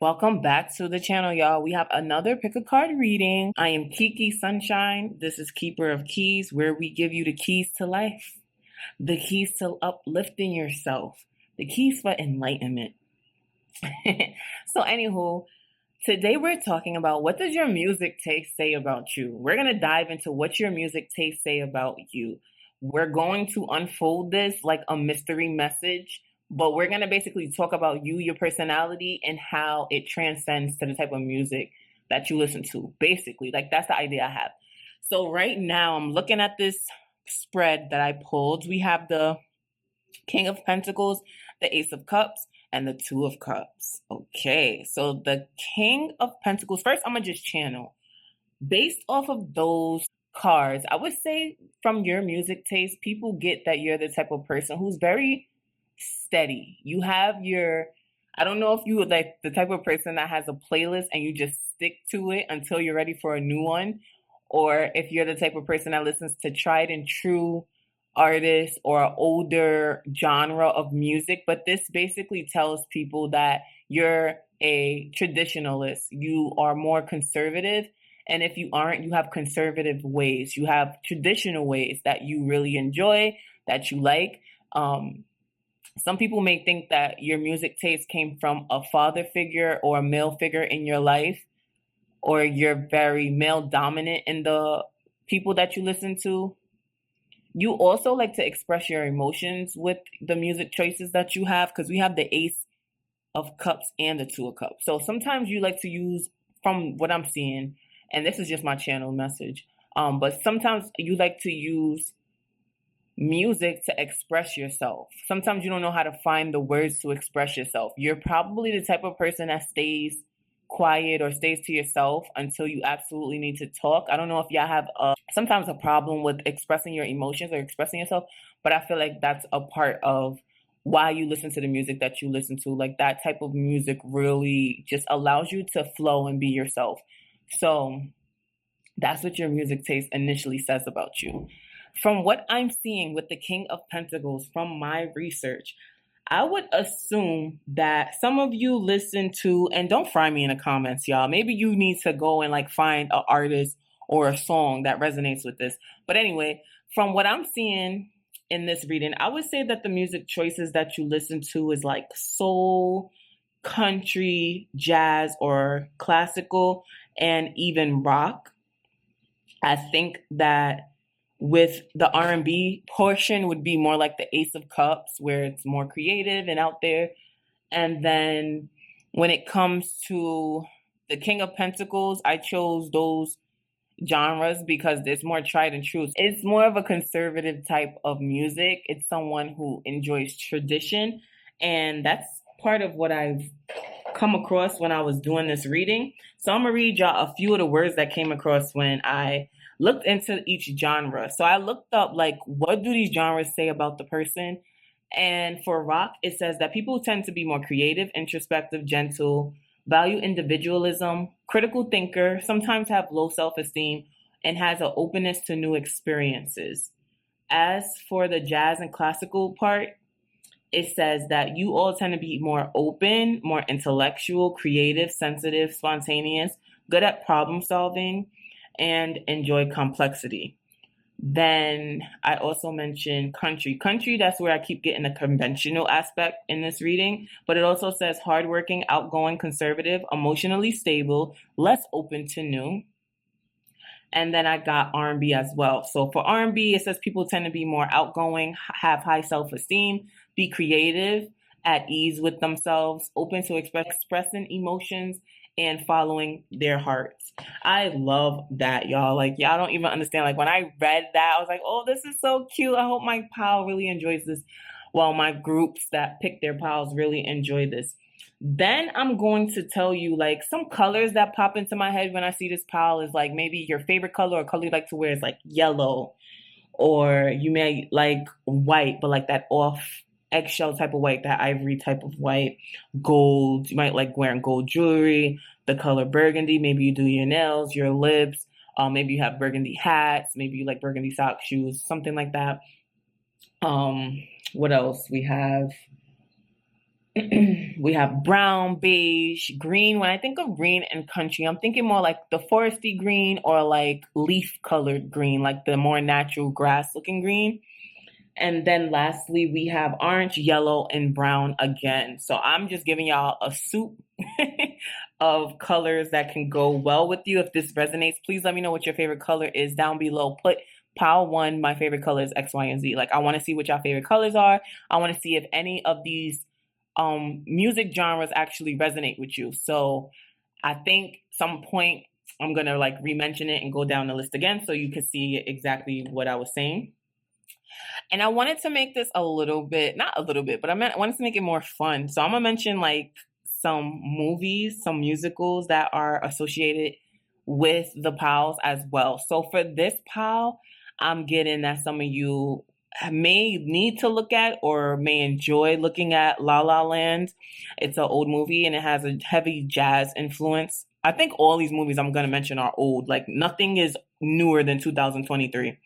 Welcome back to the channel, y'all. We have another pick a card reading. I am Kiki Sunshine. This is Keeper of Keys, where we give you the keys to life, the keys to uplifting yourself, the keys for enlightenment. So, anywho, today we're talking about what does your music taste say about you? We're going to dive into what your music taste say about you. We're going to unfold this like a mystery message, but we're going to basically talk about you, your personality, and how it transcends to the type of music that you listen to. Basically, like that's the idea I have. So right now I'm looking at this spread that I pulled. We have the King of Pentacles, the Ace of Cups, and the Two of Cups. Okay, so the King of Pentacles, first I'm going to just channel. Based off of those cards, I would say from your music taste, people get that you're the type of person who's very steady. You have I don't know if you would like the type of person that has a playlist and you just stick to it until you're ready for a new one, or if you're the type of person that listens to tried and true artists or older genre of music. But this basically tells people that you're a traditionalist. You are more conservative. And if you aren't, you have conservative ways. You have traditional ways that you really enjoy, that you like. Some people may think that your music taste came from a father figure or a male figure in your life, or you're very male dominant in the people that you listen to. You also like to express your emotions with the music choices that you have, because we have the Ace of Cups and the Two of Cups. So sometimes you like to use, from what I'm seeing, and this is just my channel message, but sometimes you like to use music to express yourself. Sometimes you don't know how to find the words to express yourself. You're probably the type of person that stays quiet or stays to yourself until you absolutely need to talk. I don't know if y'all have sometimes a problem with expressing your emotions or expressing yourself, but I feel like that's a part of why you listen to the music that you listen to. Like that type of music really just allows you to flow and be yourself. So that's what your music taste initially says about you. From what I'm seeing with the King of Pentacles from my research, I would assume that some of you listen to, and don't fry me in the comments, y'all. Maybe you need to go and like find an artist or a song that resonates with this. But anyway, from what I'm seeing in this reading, I would say that the music choices that you listen to is like soul, country, jazz, or classical, and even rock. I think that with the R&B portion would be more like the Ace of Cups, where it's more creative and out there. And then when it comes to the King of Pentacles, I chose those genres because it's more tried and true. It's more of a conservative type of music. It's someone who enjoys tradition. And that's part of what I've come across when I was doing this reading. So I'm going to read y'all a few of the words that came across when I looked into each genre. So I looked up like, what do these genres say about the person? And for rock, it says that people tend to be more creative, introspective, gentle, value individualism, critical thinker, sometimes have low self-esteem, and has an openness to new experiences. As for the jazz and classical part, it says that you all tend to be more open, more intellectual, creative, sensitive, spontaneous, good at problem solving, and enjoy complexity. Then I also mentioned country. Country, that's where I keep getting the conventional aspect in this reading, but it also says hardworking, outgoing, conservative, emotionally stable, less open to new. And then I got R&B as well. So for R&B, it says people tend to be more outgoing, have high self-esteem, be creative, at ease with themselves, open to expressing emotions, and following their hearts. I love that, y'all. Like, y'all don't even understand. Like, when I read that, I was like, oh, this is so cute. I hope my pal really enjoys this. Well, my groups that pick their pals really enjoy this. Then I'm going to tell you like some colors that pop into my head when I see this pile is like maybe your favorite color or color you like to wear is like yellow, or you may like white, but like that off eggshell type of white, that ivory type of white, gold. You might like wearing gold jewelry, the color burgundy. Maybe you do your nails, your lips. Maybe you have burgundy hats. Maybe you like burgundy sock shoes, something like that. What else? We have We have brown, beige, green. When I think of green and country, I'm thinking more like the foresty green or like leaf colored green, like the more natural grass looking green. And then lastly, we have orange, yellow, and brown again. So I'm just giving y'all a soup of colors that can go well with you. If this resonates, please let me know what your favorite color is down below. Put pile one, my favorite color is X, Y, and Z. Like I want to see what your favorite colors are. I want to see if any of these music genres actually resonate with you. So I think some point I'm gonna like re-mention it and go down the list again so you can see exactly what I was saying. And I wanted to make this a little bit, not a little bit, but I wanted to make it more fun. So I'm gonna mention like some movies, some musicals that are associated with the pals as well. So for this pal, I'm getting that some of you may need to look at or may enjoy looking at La La Land. It's an old movie and it has a heavy jazz influence. I think all these movies I'm gonna mention are old. Like nothing is newer than 2023.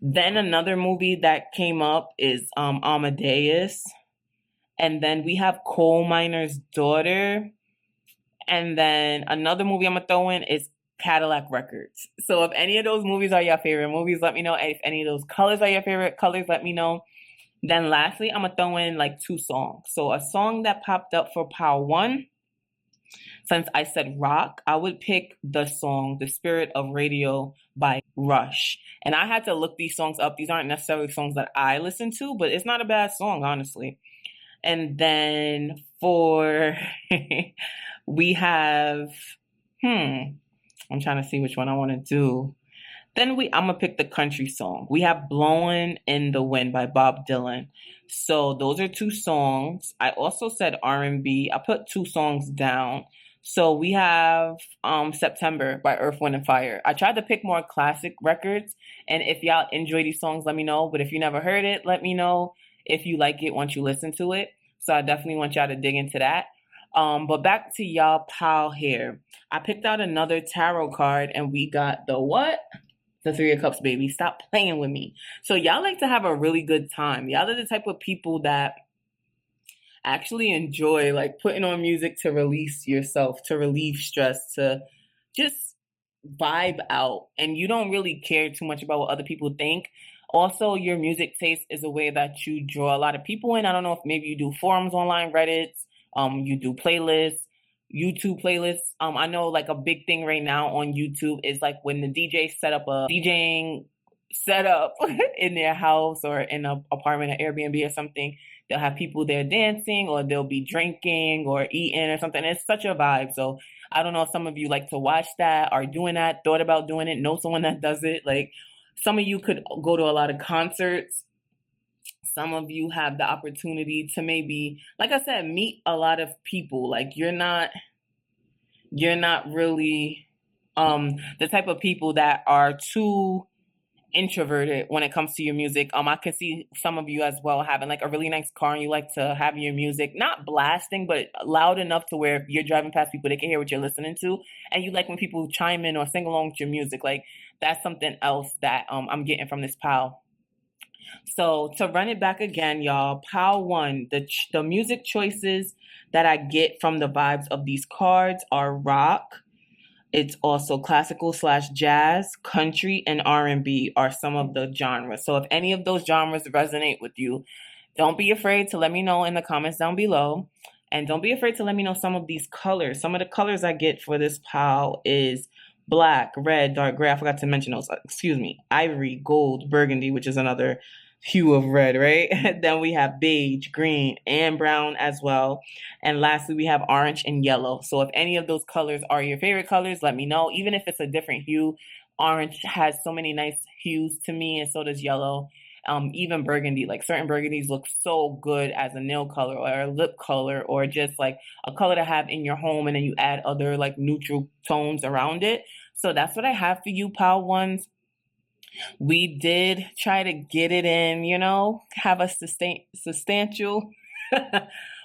Then another movie that came up is Amadeus. And then we have Coal Miner's Daughter. And then another movie I'm going to throw in is Cadillac Records. So if any of those movies are your favorite movies, let me know. If any of those colors are your favorite colors, let me know. Then lastly, I'm going to throw in like two songs. So a song that popped up for Power 1, since I said rock, I would pick the song The Spirit of Radio by Rush. And I had to look these songs up. These aren't necessarily songs that I listen to, but it's not a bad song, honestly. And then for we have I'm trying to see which one I want to do. Then I'm gonna pick the country song. We have "Blowing in the Wind" by Bob Dylan. So those are two songs. I also said R&B. I put two songs down. So we have September by Earth, Wind, and Fire. I tried to pick more classic records, and if y'all enjoy these songs, let me know. But if you never heard it, let me know if you like it once you listen to it. So I definitely want y'all to dig into that. But back to y'all pal here. I picked out another tarot card, and we got the what? The Three of Cups, baby. Stop playing with me. So y'all like to have a really good time. Y'all are the type of people that actually enjoy like putting on music to release yourself, to relieve stress, to just vibe out. And you don't really care too much about what other people think. Also, your music taste is a way that you draw a lot of people in. I don't know if maybe you do forums online, Reddits, you do playlists, YouTube playlists. I know like a big thing right now on YouTube is like when the DJ set up a DJing setup in their house or in an apartment, an Airbnb or something. They'll have people there dancing or they'll be drinking or eating or something. It's such a vibe. So I don't know if some of you like to watch that, are doing that, thought about doing it, know someone that does it. Like some of you could go to a lot of concerts. Some of you have the opportunity to maybe, like I said, meet a lot of people. Like you're not really the type of people that are too introverted when it comes to your music. I can see some of you as well having like a really nice car and you like to have your music not blasting but loud enough to where if you're driving past people they can hear what you're listening to, and you like when people chime in or sing along with your music. Like that's something else that I'm getting from this pal. So to run it back again, y'all, pile one, the music choices that I get from the vibes of these cards are rock. It's also classical / jazz, country, and R&B are some of the genres. So if any of those genres resonate with you, don't be afraid to let me know in the comments down below. And don't be afraid to let me know some of these colors. Some of the colors I get for this pile is black, red, dark gray. I forgot to mention those. Excuse me. Ivory, gold, burgundy, which is another hue of red, right? Then we have beige, green, and brown as well. And lastly, we have orange and yellow. So if any of those colors are your favorite colors, let me know. Even if it's a different hue, orange has so many nice hues to me, and so does yellow. Even burgundy, like certain burgundies look so good as a nail color or a lip color or just like a color to have in your home, and then you add other like neutral tones around it. So that's what I have for you, pal ones. We did try to get it in, have a substantial.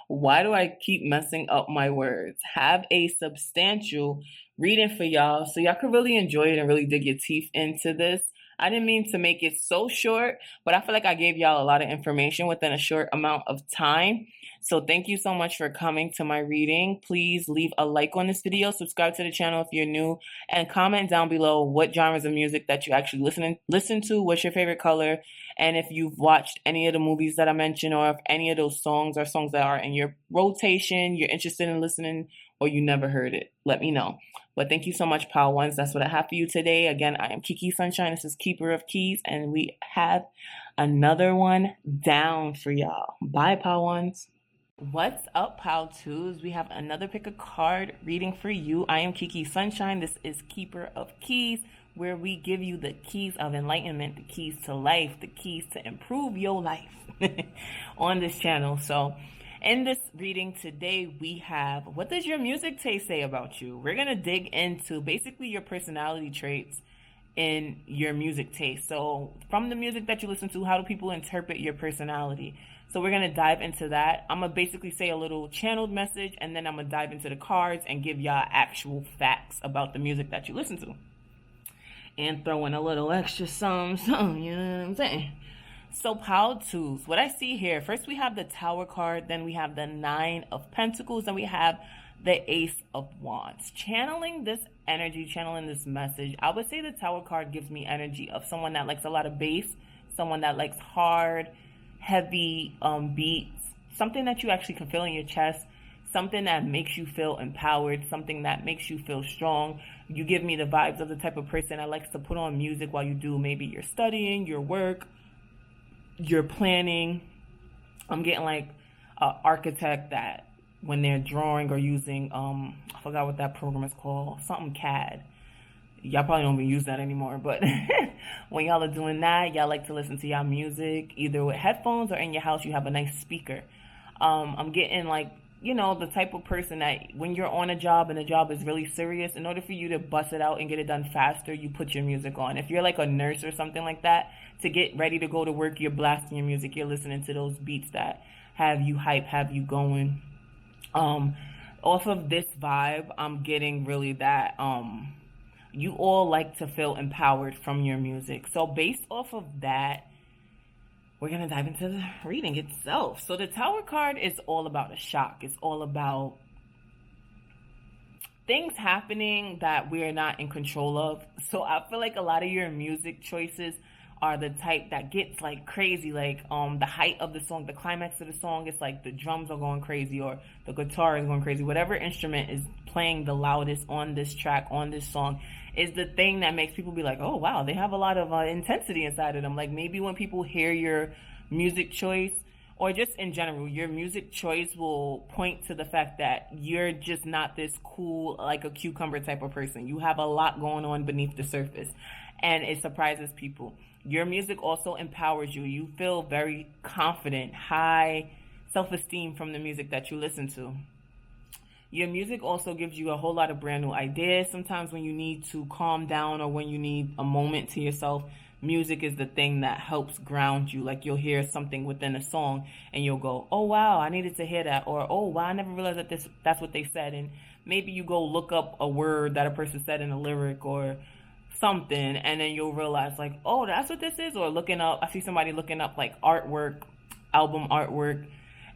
Why do I keep messing up my words? Have a substantial reading for y'all so y'all can really enjoy it and really dig your teeth into this. I didn't mean to make it so short, but I feel like I gave y'all a lot of information within a short amount of time. So thank you so much for coming to my reading. Please leave a like on this video, subscribe to the channel if you're new, and comment down below what genres of music that you actually listen to, what's your favorite color, and if you've watched any of the movies that I mentioned, or if any of those songs are songs that are in your rotation, you're interested in listening, or you never heard it. Let me know. But thank you so much, Pal Ones. That's what I have for you today. Again, I am Kiki Sunshine. This is Keeper of Keys, and we have another one down for y'all. Bye, Pal Ones. What's up, Pal Twos? We have another pick a card reading for you. I am Kiki Sunshine. This is Keeper of Keys, where we give you the keys of enlightenment, the keys to life, the keys to improve your life on this channel. So in this reading today, we have, what does your music taste say about you? We're going to dig into basically your personality traits in your music taste. So from the music that you listen to, how do people interpret your personality? So we're going to dive into that. I'm going to basically say a little channeled message, and then I'm going to dive into the cards and give y'all actual facts about the music that you listen to. And throw in a little extra some, you know what I'm saying? So Pal Twos, what I see here, first we have the Tower card, then we have the Nine of Pentacles, then we have the Ace of Wands. Channeling this energy, channeling this message, I would say the Tower card gives me energy of someone that likes a lot of bass, someone that likes hard, heavy beats, something that you actually can feel in your chest, something that makes you feel empowered, something that makes you feel strong. You give me the vibes of the type of person that likes to put on music while you do maybe your studying, your work, you're planning. I'm getting like an architect that when they're drawing or using, I forgot what that program is called, something CAD. Y'all probably don't even use that anymore, but when y'all are doing that, y'all like to listen to y'all music, either with headphones or in your house, you have a nice speaker. I'm getting like, you know, the type of person that when you're on a job and the job is really serious, in order for you to bust it out and get it done faster, you put your music on. If you're like a nurse or something like that, to get ready to go to work, you're blasting your music. You're listening to those beats that have you hype, have you going. Off of this vibe, I'm getting really that you all like to feel empowered from your music. So based off of that, we're going to dive into the reading itself. So the Tower card is all about a shock. It's all about things happening that we're not in control of. So I feel like a lot of your music choices are the type that gets like crazy, like the height of the song, the climax of the song, it's like the drums are going crazy or the guitar is going crazy. Whatever instrument is playing the loudest on this track, on this song, is the thing that makes people be like, oh wow, they have a lot of intensity inside of them. Like maybe when people hear your music choice, or just in general, your music choice will point to the fact that you're just not this cool, like a cucumber type of person. You have a lot going on beneath the surface, and it surprises people. Your music also empowers you. You feel very confident, high self-esteem from the music that you listen to. Your music also gives you a whole lot of brand new ideas. Sometimes when you need to calm down or when you need a moment to yourself, music is the thing that helps ground you. Like you'll hear something within a song and you'll go, oh wow, I needed to hear that. Or, oh wow, I never realized that that's what they said. And maybe you go look up a word that a person said in a lyric or something, and then you'll realize like, oh, that's what this is. Or looking up, I see somebody looking up like artwork, album artwork,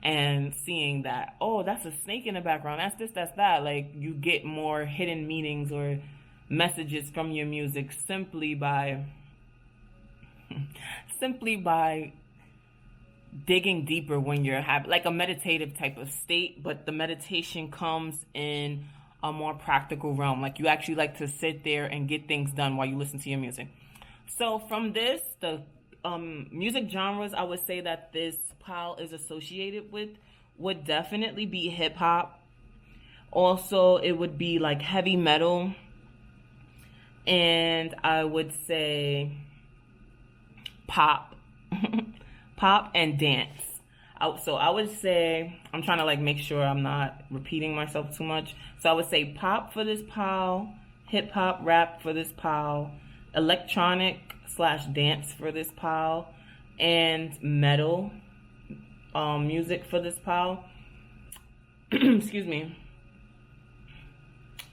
and seeing that, oh, that's a snake in the background, that's this, that's that. Like you get more hidden meanings or messages from your music simply by digging deeper when you're having like a meditative type of state, but the meditation comes in a more practical realm. Like you actually like to sit there and get things done while you listen to your music. So from this, the music genres I would say that this pile is associated with would definitely be hip hop. Also, it would be like heavy metal, and I would say pop, pop and dance. So I would say, I'm trying to like make sure I'm not repeating myself too much. So I would say pop for this pile, hip hop, rap for this pile, electronic / dance for this pile, and metal music for this pile. Excuse me.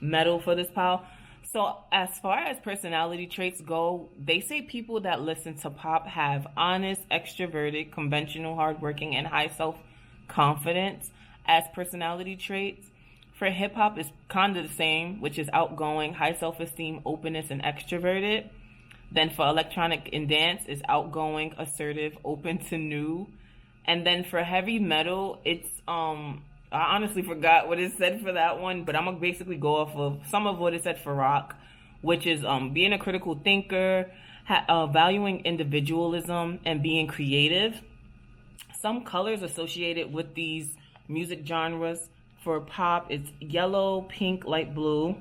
Metal for this pile. So, as far as personality traits go, they say people that listen to pop have honest, extroverted, conventional, hardworking, and high self confidence as personality traits. For hip hop, it's kind of the same, which is outgoing, high self esteem, openness, and extroverted. Then for electronic and dance, it's outgoing, assertive, open to new. And then for heavy metal, it's I honestly forgot what it said for that one, but I'm gonna basically go off of some of what it said for rock, which is being a critical thinker, valuing individualism, and being creative. Some colors associated with these music genres: for pop, it's yellow, pink, light blue.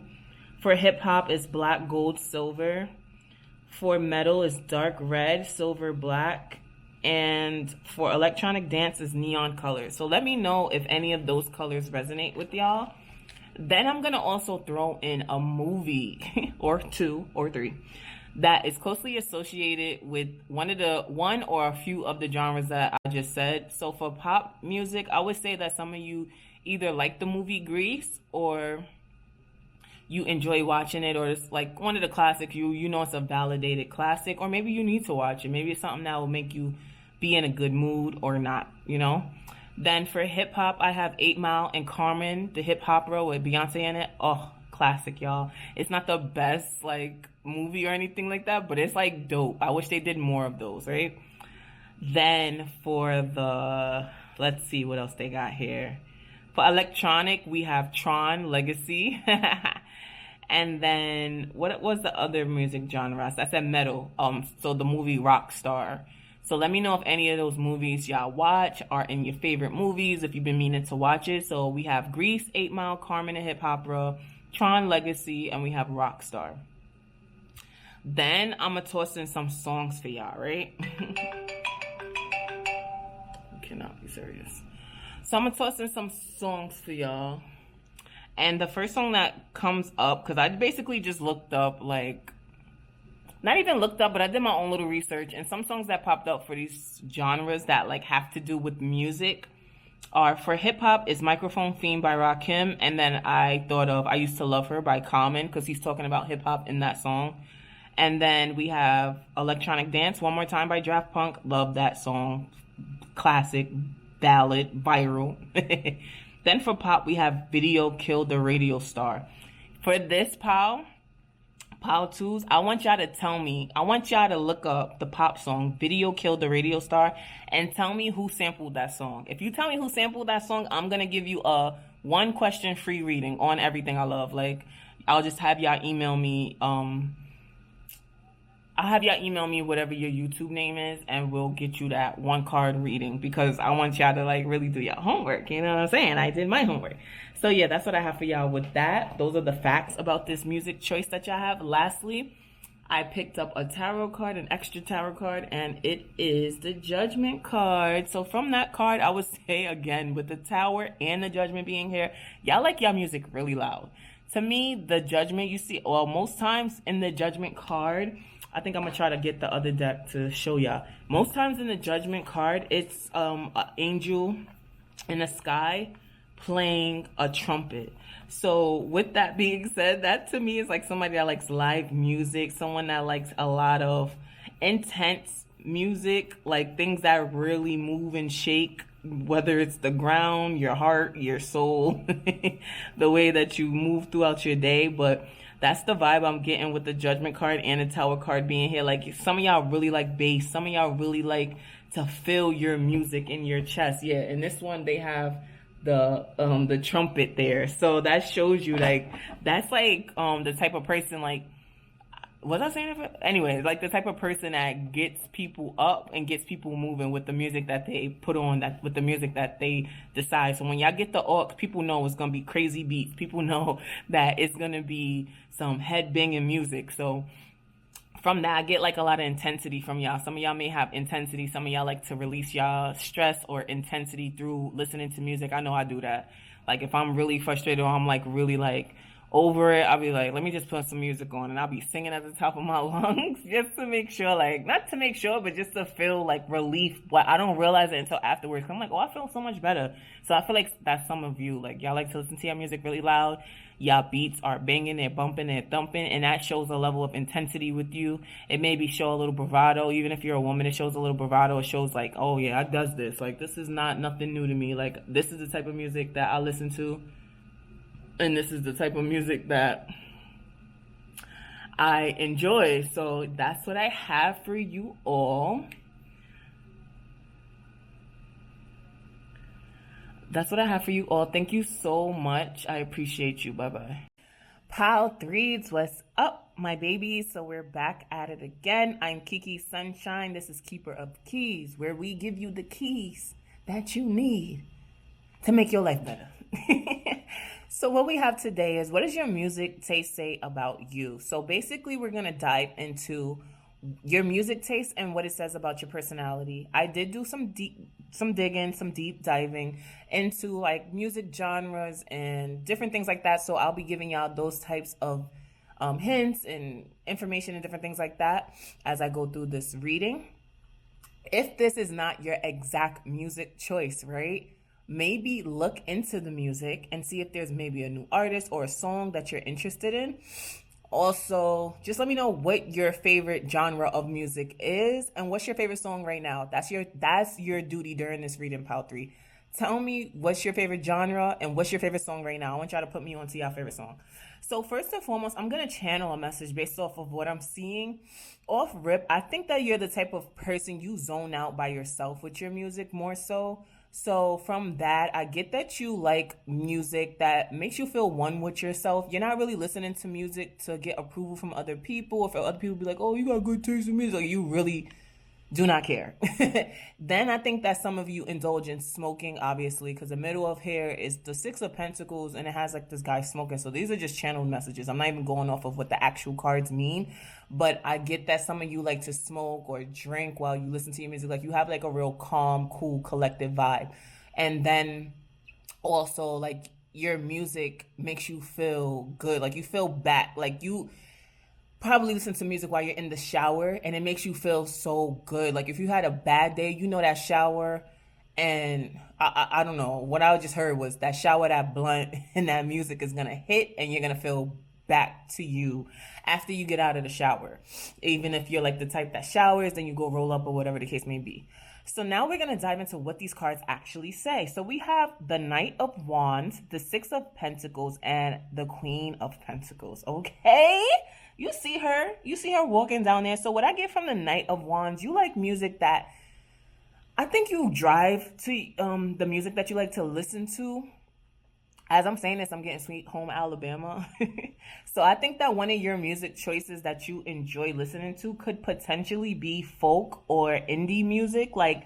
For hip hop, it's black, gold, silver. For metal, it's dark red, silver, black. And for electronic dance, it's neon colors. So let me know if any of those colors resonate with y'all. Then I'm going to also throw in a movie or two or three that is closely associated with one or a few of the genres that I just said. So for pop music, I would say that some of you either like the movie Grease, or you enjoy watching it, or it's like one of the classics, you know it's a validated classic, or maybe you need to watch it. Maybe it's something that will make you be in a good mood or not, you know? Then for hip hop, I have 8 Mile and Carmen, the hip opera with Beyonce in it. Oh, classic, y'all. It's not the best like movie or anything like that, but it's like dope. I wish they did more of those, right? Then for let's see what else they got here. For electronic, we have Tron Legacy. And then what was the other music genres? I said metal. So the movie Rockstar. So let me know if any of those movies y'all watch are in your favorite movies, if you've been meaning to watch it. So we have Grease, 8 Mile, Carmen and Hip Opera, Tron Legacy, and we have Rockstar. Then I'm going to toss in some songs for y'all, right? I cannot be serious. So I'm going to toss in some songs for y'all. And the first song that comes up, because I basically just looked up, like, not even looked up, but I did my own little research. And some songs that popped up for these genres that, like, have to do with music are, for hip hop, is Microphone Fiend by Rakim. And then I thought of I Used to Love Her by Common, because he's talking about hip hop in that song. And then we have Electronic Dance, One More Time by Draft Punk. Love that song. Classic, ballad, viral. Then for pop, we have Video Killed the Radio Star. For this Pow 2s, I want y'all to look up the pop song, Video Killed the Radio Star, and tell me who sampled that song. If you tell me who sampled that song, I'm going to give you a 1 question free reading on Everything I Love. Like, I'll just have y'all email me, whatever your YouTube name is, and we'll get you that 1 card reading, because I want y'all to like really do your homework. You know what I'm saying? I did my homework. So yeah, that's what I have for y'all with that. Those are the facts about this music choice that y'all have. Lastly, I picked up a tarot card, an extra tarot card, and it is the Judgment card. So from that card, I would say again, with the Tower and the Judgment being here, y'all like y'all music really loud. To me, the Judgment, you see, well, most times in the Judgment card, I think I'm going to try to get the other deck to show y'all. Most times in the Judgment card, it's an angel in the sky playing a trumpet. So with that being said, that to me is like somebody that likes live music, someone that likes a lot of intense music, like things that really move and shake, whether it's the ground, your heart, your soul, the way that you move throughout your day. But that's the vibe I'm getting with the Judgment card and the Tower card being here. Like, some of y'all really like bass. Some of y'all really like to feel your music in your chest. Yeah, in this one, they have the trumpet there. So that shows you, like, that's like the type of person, like, was I saying it? Anyway, like the type of person that gets people up and gets people moving with the music that they put on, that with the music that they decide. So when y'all get the aux, people know it's going to be crazy beats. People know that it's going to be some head banging music. So from that, I get like a lot of intensity from y'all. Some of y'all may have intensity. Some of y'all like to release y'all stress or intensity through listening to music. I know I do that. Like if I'm really frustrated or I'm like really like over it, I'll be like, let me just put some music on, and I'll be singing at the top of my lungs just to make sure, like, not to make sure, but just to feel like relief. But I don't realize it until afterwards. I'm like, oh, I feel so much better. So I feel like that's some of you. Like, y'all like to listen to your music really loud. Y'all beats are banging, they're bumping, they're thumping, and that shows a level of intensity with you. It maybe show a little bravado. Even if you're a woman, it shows a little bravado. It shows like, oh yeah, I does this. Like, this is not nothing new to me. Like, this is the type of music that I listen to. And this is the type of music that I enjoy. So that's what I have for you all. That's what I have for you all. Thank you so much. I appreciate you. Bye-bye. Pile threes, what's up, my babies? So we're back at it again. I'm Kiki Sunshine. This is Keeper of Keys, where we give you the keys that you need to make your life better. So what we have today is, what does your music taste say about you? So basically, we're going to dive into your music taste and what it says about your personality. I did do some deep diving into like music genres and different things like that. So I'll be giving y'all those types of hints and information and different things like that as I go through this reading. If this is not your exact music choice, right? Maybe look into the music and see if there's maybe a new artist or a song that you're interested in. Also, just let me know what your favorite genre of music is and what's your favorite song right now. That's your duty during this reading, Pile 3. Tell me what's your favorite genre and what's your favorite song right now. I want y'all to put me on to your favorite song. So first and foremost, I'm going to channel a message based off of what I'm seeing. Off rip, I think that you're the type of person you zone out by yourself with your music more so. So from that, I get that you like music that makes you feel one with yourself. You're not really listening to music to get approval from other people, or for other people to be like, oh, you got good taste in music. Like, you really do not care. Then I think that some of you indulge in smoking, obviously, because the middle of here is the Six of Pentacles, and it has like this guy smoking. So these are just channeled messages. I'm not even going off of what the actual cards mean, but I get that some of you like to smoke or drink while you listen to your music. Like, you have like a real calm, cool, collective vibe. And then also, like, your music makes you feel good. Like, you feel back. Like, you probably listen to music while you're in the shower and it makes you feel so good. Like, if you had a bad day, you know that shower, and I don't know, what I just heard was that shower, that blunt, and that music is gonna hit, and you're gonna feel back to you after you get out of the shower. Even if you're like the type that showers, then you go roll up or whatever the case may be. So now we're going to dive into what these cards actually say. So we have the Knight of Wands, the Six of Pentacles, and the Queen of Pentacles. Okay? You see her walking down there. So what I get from the Knight of Wands, you like music that, I think you drive to the music that you like to listen to. As I'm saying this, I'm getting Sweet Home Alabama. So I think that one of your music choices that you enjoy listening to could potentially be folk or indie music, like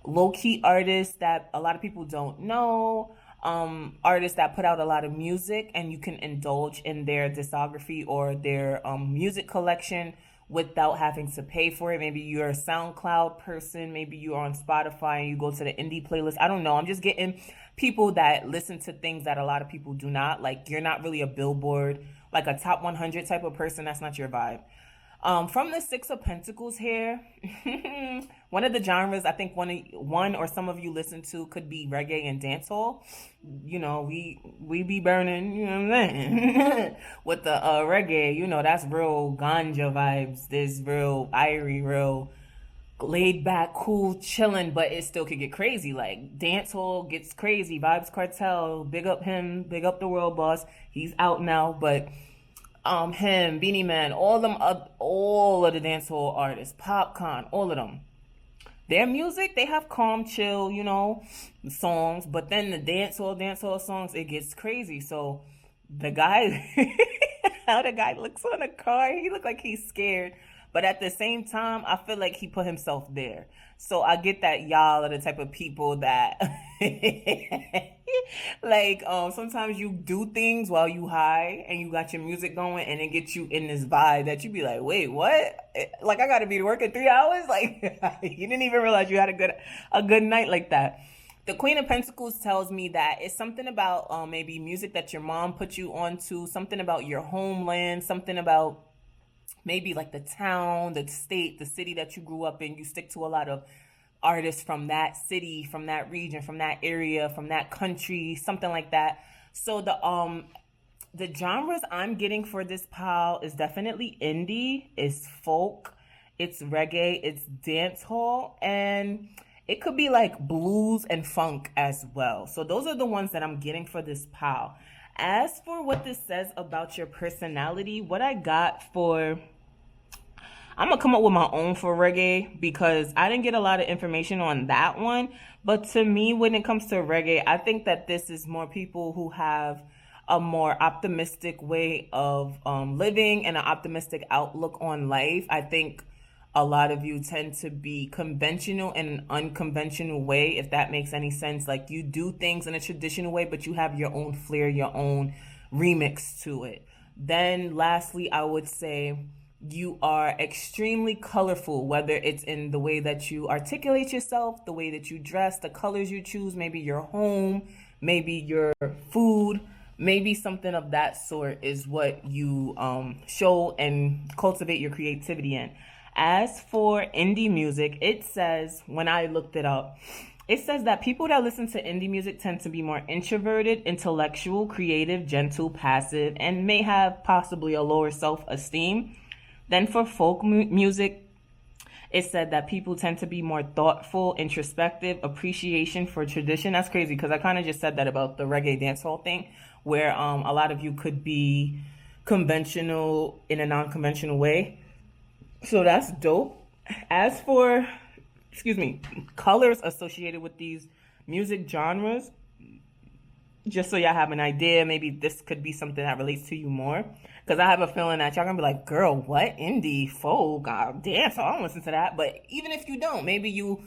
low-key artists that a lot of people don't know, artists that put out a lot of music, and you can indulge in their discography or their music collection without having to pay for it. Maybe you're a SoundCloud person, maybe you're on Spotify and you go to the indie playlist. I don't know. I'm just getting people that listen to things that a lot of people do not. Like, you're not really a Billboard, like a top 100 type of person. That's not your vibe. From the Six of Pentacles here, one of the genres I think one or some of you listen to could be reggae and dancehall. You know, we be burning, you know what I'm saying? With the reggae, you know, that's real ganja vibes. There's real irie, real laid back, cool, chilling, but it still could get crazy. Like, dancehall gets crazy. Vibes Cartel, big up him, big up the world boss. He's out now, but him, Beanie Man, all of the dancehall artists, Popcorn, all of them. Their music, they have calm, chill, you know, songs, but then the dancehall songs, it gets crazy. So the guy, how the guy looks on the car, he look like he's scared. But at the same time, I feel like he put himself there. So I get that y'all are the type of people that like sometimes you do things while you high and you got your music going and it gets you in this vibe that you be like, wait, what? Like, I gotta be to work in 3 hours? Like, you didn't even realize you had a good night like that. The Queen of Pentacles tells me that it's something about maybe music that your mom put you onto, something about your homeland, something about maybe like the town, the state, the city that you grew up in. You stick to a lot of artists from that city, from that region, from that area, from that country, something like that. So the genres I'm getting for this pile is definitely indie, it's folk, it's reggae, it's dancehall, and it could be like blues and funk as well. So those are the ones that I'm getting for this pile. As for what this says about your personality, what I got for, I'm gonna come up with my own for reggae because I didn't get a lot of information on that one. But to me, when it comes to reggae, I think that this is more people who have a more optimistic way of living and an optimistic outlook on life. I think a lot of you tend to be conventional in an unconventional way, if that makes any sense. Like you do things in a traditional way, but you have your own flair, your own remix to it. Then lastly, I would say you are extremely colorful, whether it's in the way that you articulate yourself, the way that you dress, the colors you choose, maybe your home, maybe your food, maybe something of that sort is what you show and cultivate your creativity in. As for indie music, it says, when I looked it up, it says that people that listen to indie music tend to be more introverted, intellectual, creative, gentle, passive, and may have possibly a lower self-esteem. Then for folk music, it said that people tend to be more thoughtful, introspective, appreciation for tradition. That's crazy because I kind of just said that about the reggae dancehall thing, where a lot of you could be conventional in a non-conventional way. So that's dope. As for, colors associated with these music genres, just so y'all have an idea, maybe this could be something that relates to you more. Because I have a feeling that y'all gonna be like, girl, what? Indie, folk, damn, so I don't listen to that. But even if you don't, maybe you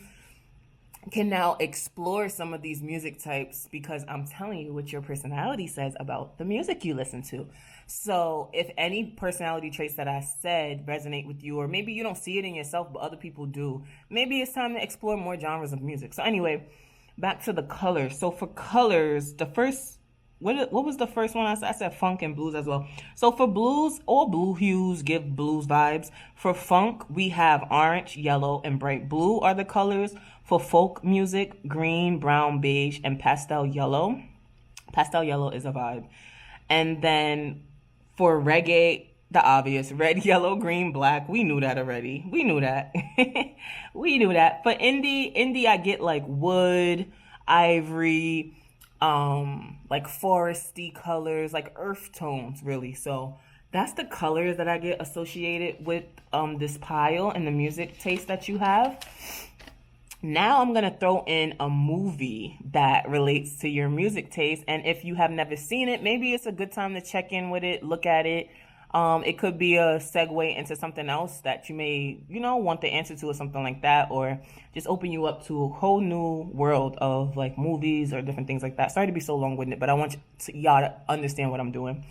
can now explore some of these music types because I'm telling you what your personality says about the music you listen to. So if any personality traits that I said resonate with you, or maybe you don't see it in yourself, but other people do, maybe it's time to explore more genres of music. So anyway, back to the colors. So for colors, the first, what was the first one I said? I said funk and blues as well. So for blues, all blue hues give blues vibes. For funk, we have orange, yellow, and bright blue are the colors. For folk music, green, brown, beige, and pastel yellow. Pastel yellow is a vibe. And then for reggae, the obvious, red, yellow, green, black. We knew that already. We knew that. We knew that. For indie, I get like wood, ivory, like foresty colors, like earth tones, really. So that's the colors that I get associated with this pile and the music taste that you have. Now I'm going to throw in a movie that relates to your music taste. And if you have never seen it, maybe it's a good time to check in with it, look at it. It could be a segue into something else that you may, want the answer to or something like that, or just open you up to a whole new world of like movies or different things like that. Sorry to be so long-winded, but I want y'all to understand what I'm doing.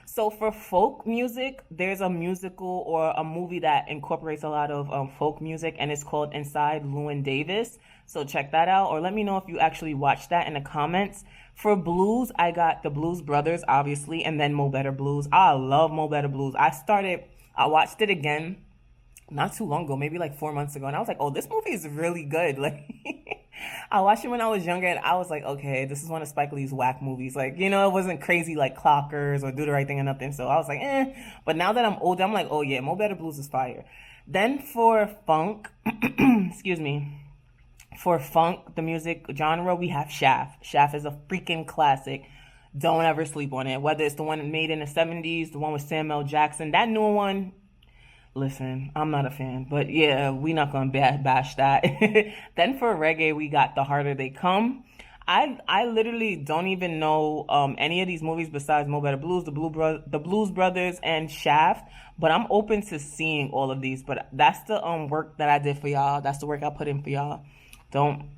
So for folk music, there's a musical or a movie that incorporates a lot of folk music, and it's called Inside Llewyn Davis. So check that out, or let me know if you actually watched that in the comments. For blues, I got the Blues Brothers, obviously, and then Mo Better Blues. I love Mo Better Blues. I watched it again not too long ago, maybe like 4 months ago, and I was like, oh, this movie is really good. Like, I watched it when I was younger, and I was like, okay, this is one of Spike Lee's whack movies. Like, it wasn't crazy like Clockers or Do the Right Thing or nothing, so I was like, eh. But now that I'm older, I'm like, oh yeah, Mo Better Blues is fire. Then for funk, for funk, the music genre, we have Shaft. Shaft is a freaking classic. Don't ever sleep on it. Whether it's the one made in the 70s, the one with Samuel Jackson, that new one, listen, I'm not a fan. But yeah, we not going to bash that. Then for reggae, we got The Harder They Come. I literally don't even know any of these movies besides Mo Better Blues, the Blues Brothers, and Shaft. But I'm open to seeing all of these. But that's the work that I did for y'all. That's the work I put in for y'all. Don't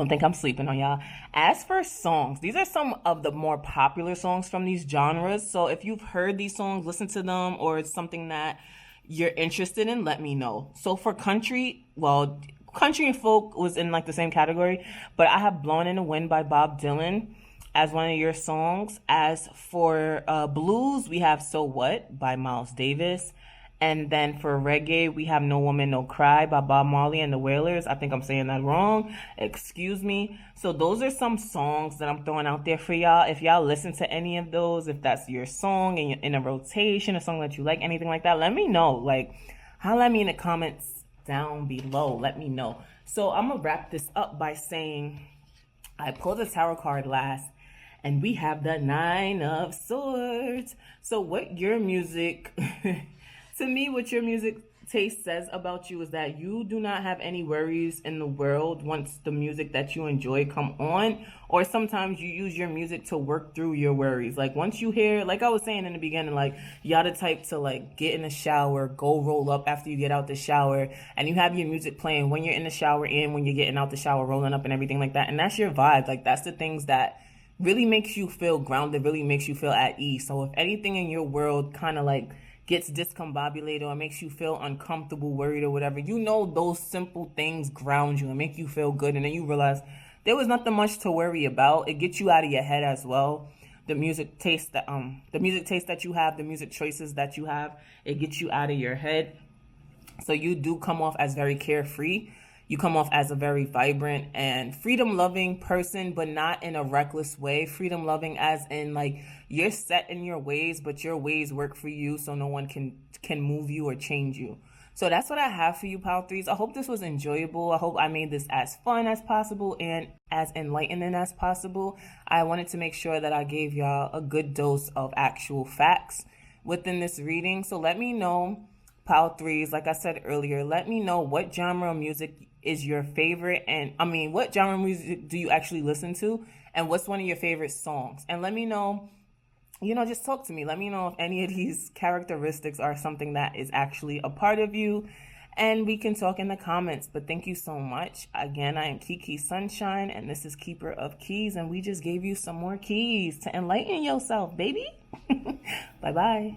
think I'm sleeping on y'all. As for songs, these are some of the more popular songs from these genres. So if you've heard these songs, listen to them, or it's something that you're interested in, let me know. So for country, well, country and folk was in like the same category, but I have Blowing in the Wind by Bob Dylan as one of your songs. As for blues, we have So What by Miles Davis. And then for reggae, we have No Woman, No Cry by Bob Marley and the Wailers. I think I'm saying that wrong. Excuse me. So those are some songs that I'm throwing out there for y'all. If y'all listen to any of those, if that's your song and you're in a rotation, a song that you like, anything like that, let me know. Like, holla at me in the comments down below. Let me know. So I'm going to wrap this up by saying I pulled the tarot card last, and we have the Nine of Swords. So what your music... To me, what your music taste says about you is that you do not have any worries in the world once the music that you enjoy come on, or sometimes you use your music to work through your worries. Like once you hear, like I was saying in the beginning, like y'all the type to like get in the shower, go roll up after you get out the shower, and you have your music playing when you're in the shower and when you're getting out the shower, rolling up and everything like that. And that's your vibe. Like that's the things that really makes you feel grounded, really makes you feel at ease. So if anything in your world kind of like gets discombobulated or makes you feel uncomfortable, worried or whatever, you know those simple things ground you and make you feel good, and then you realize there was nothing much to worry about. It gets you out of your head as well. The music taste that you have, the music choices that you have, it gets you out of your head. So you do come off as very carefree. You come off as a very vibrant and freedom-loving person, but not in a reckless way. Freedom-loving as in, like, you're set in your ways, but your ways work for you, so no one can move you or change you. So that's what I have for you, Pile 3s. I hope this was enjoyable. I hope I made this as fun as possible and as enlightening as possible. I wanted to make sure that I gave y'all a good dose of actual facts within this reading. So let me know, Pile 3s, like I said earlier, let me know what genre of music is your favorite, and I mean, what genre of music do you actually listen to, and what's one of your favorite songs? And let me know, just talk to me. Let me know if any of these characteristics are something that is actually a part of you, and we can talk in the comments. But thank you so much. Again, I am Kiki Sunshine, and this is Keeper of Keys, and we just gave you some more keys to enlighten yourself, baby. Bye-bye.